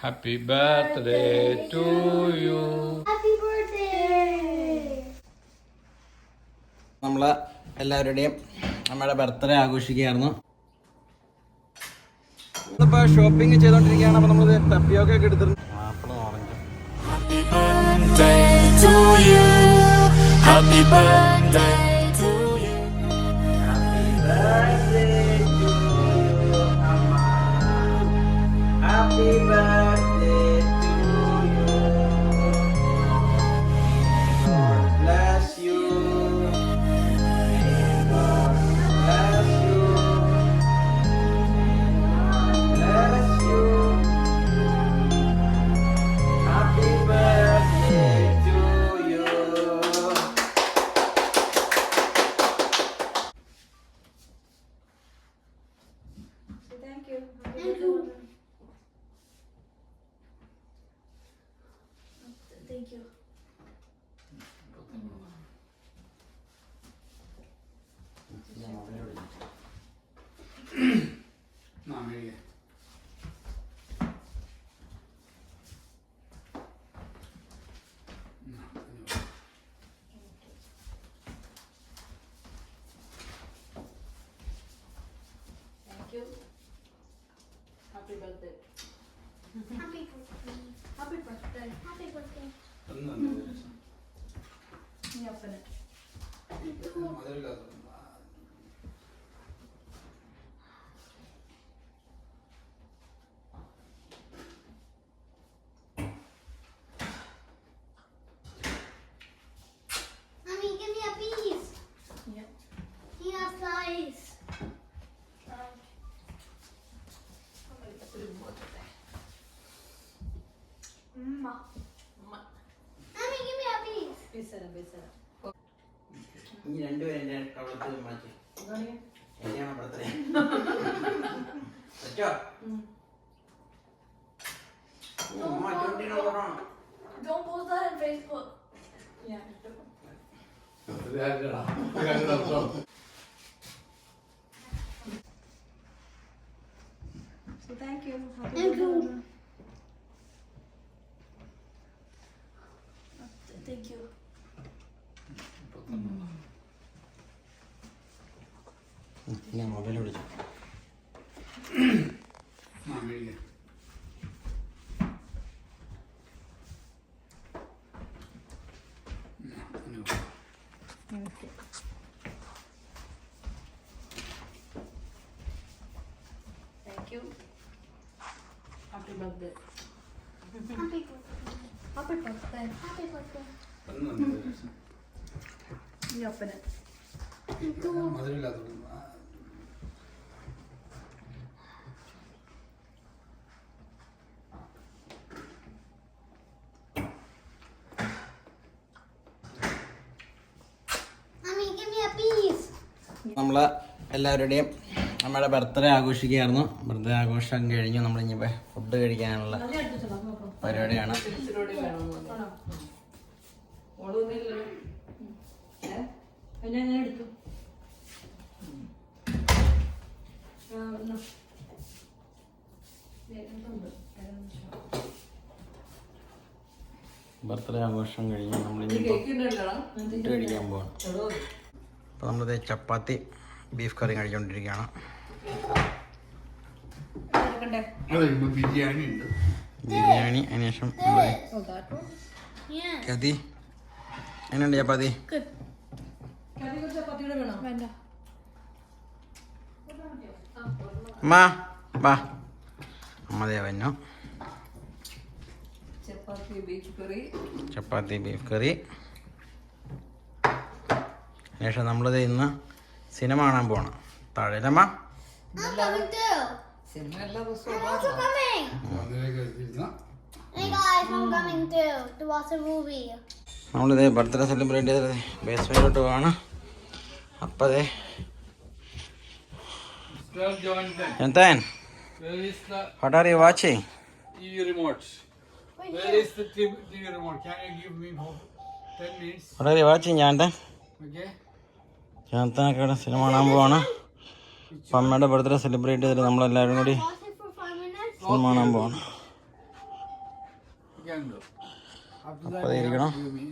Happy birthday to you. Happy birthday. നമ്മള് എല്ലാവരുടെയും നമ്മുടെ ബർത്ത്ഡേ ആഘോഷിക്കുകയായിരുന്നു. ഇന്നിപ്പോ ഷോപ്പിംഗ് ചെയ്തോണ്ടിരിക്കുകയാണ്. അപ്പൊ നമ്മള് ടപ്പിയൊക്കെ എടുത്തിട്ടുണ്ട്. ആപ്പിളും ഓറഞ്ചും. Happy birthday to you. Happy birthday to you. Happy birthday to you, Amma. Happy birthday to you. God bless you. May God bless you. Bless you. Happy birthday to you. Thank you. Thank you. Thank you. Thank you. Happy birthday. Happy birthday. Happy birthday. Happy birthday. നീ അപ്പനെ Mommy, give me a piece. Yeah. Here, slice. Mommy, give me a piece. ബിസര ഈ രണ്ടുപേരും എന്റെ കവളത്തിൽ മാറ്റി. എന്റെയാണോ birthday? വെച്ചോ? അമ്മ ചുണ്ടിന് കൊള്ളണം. Don't post that on Facebook. Yeah. So thank you. Thank you. Thank you. ഞാൻ മൊബൈൽ വിളിച്ചു. Thank you. Happy birthday. Happy birthday. Happy birthday. Happy birthday. നീ അപ്പനെ Mommy, give me a piece. നമ്മള് എല്ലാവരുടെയും നമ്മുടെ ബർത്ത്ഡേ ആഘോഷിക്കുകയായിരുന്നു. ബർത്ത്ഡേ ആഘോഷം കഴിഞ്ഞ് നമ്മളിങ്ങനെ ഫുഡ് കഴിക്കാനുള്ള പരിപാടിയാണ്. തിരിച്ചിലോടി വേണമെന്ന് പറഞ്ഞു. ഓളൊന്നുമില്ലല്ലോ. പിന്നെ ഞാൻ എടുത്തു. ബർത്ത്ഡേ ആഘോഷം കഴിഞ്ഞ് നമ്മളിപ്പോൾ ഫുഡ് കഴിക്കാൻ പോവാണ്. അപ്പോൾ നമ്മളിത് ചപ്പാത്തി ബീഫ് കറി കഴിച്ചുകൊണ്ടിരിക്കുകയാണ്. ബിരിയാണി ഉണ്ട്. ബിരിയാണി അതിനുശേഷം Yeah. ചതി എങ്ങനെയുണ്ട് ചപ്പാത്തി? ചപ്പാത്തിയുടെ വേണോ? വേണ്ട. അമ്മ വാ. അമ്മ ദേ വന്നു. ചപ്പാത്തി ബീഫ് കറി. ചപ്പാത്തി ബീഫ് കറി. ശേഷം നമ്മളിത് ഇന്ന് സിനിമ കാണാൻ പോകണം. താഴെയല്ലമ്മ? I'm coming too. സിനിമ എല്ലാ ദിവസവും I'm also coming. Hey guys, I'm coming too to watch a movie. നമ്മളിത് ബർത്ത്ഡേ സെലിബ്രേറ്റ് ചെയ്തത് ബേസ്മെൻറ്റിലോട്ട് പോവാണ്. അപ്പം അതെ Jonathan, Where is the what are you watching? TV remote? Where is the TV remote? Can you give me for 10 minutes? What are you watching, Jonathan? Okay. Jonathanൊക്കെ ഇവിടെ cinema കാണാൻ പോവാണ്. അപ്പം അമ്മയുടെ ബർത്ത്ഡേ സെലിബ്രേറ്റ് ചെയ്തിട്ട് നമ്മളെല്ലാവരും കൂടി Pause it for 5 minutes. Cinema കാണാൻ പോവാണ്. can do. After that, അപ്പോൾ you ഇരിക്കണം. have to give me,